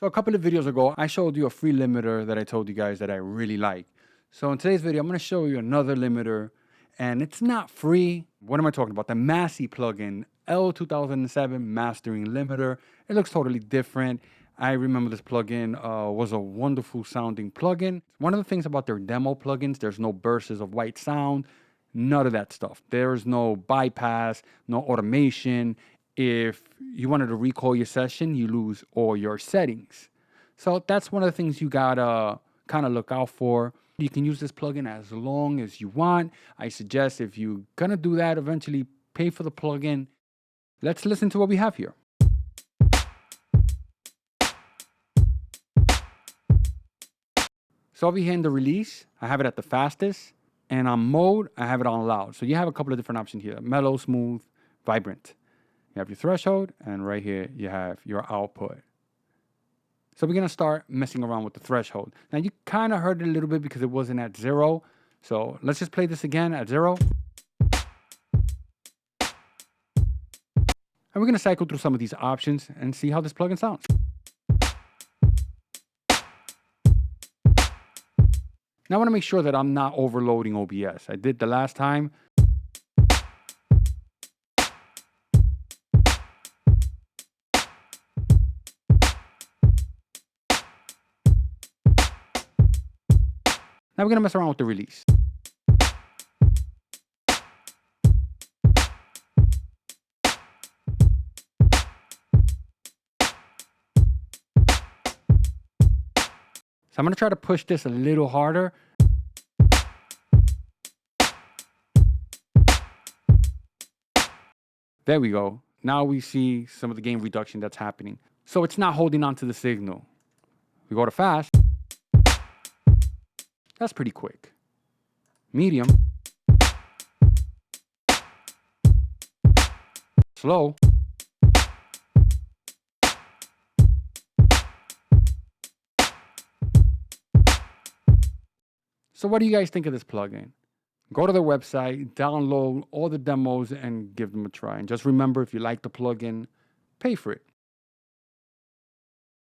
So a couple of videos ago, I showed you a free limiter that I told you guys that I really like. So in today's video, I'm going to show you another limiter, and it's not free. What am I talking about? The Massey plugin, L2007 mastering limiter. It looks totally different. I remember this plugin was a wonderful sounding plugin. One of the things about their demo plugins, there's no bursts of white sound, none of that stuff. There's no bypass, no automation. If you wanted to recall your session, you lose all your settings. So that's one of the things you gotta kind of look out for. You can use this plugin as long as you want. I suggest if you're gonna do that, eventually pay for the plugin. Let's listen to what we have here. So over here in the release, I have it at the fastest, and on mode, I have it on loud. So you have a couple of different options here: mellow, smooth, vibrant. You have your threshold, and right here, you have your output. So we're gonna start messing around with the threshold. Now you kind of heard it a little bit because it wasn't at 0. So let's just play this again at 0. And we're gonna cycle through some of these options and see how this plugin sounds. Now I wanna make sure that I'm not overloading OBS. I did the last time. Now we're gonna mess around with the release. So I'm gonna try to push this a little harder. There we go. Now we see some of the gain reduction that's happening. So it's not holding on to the signal. We go to fast. That's pretty quick. Medium. Slow. So what do you guys think of this plugin? Go to their website, download all the demos, and give them a try. And just remember, if you like the plugin, pay for it.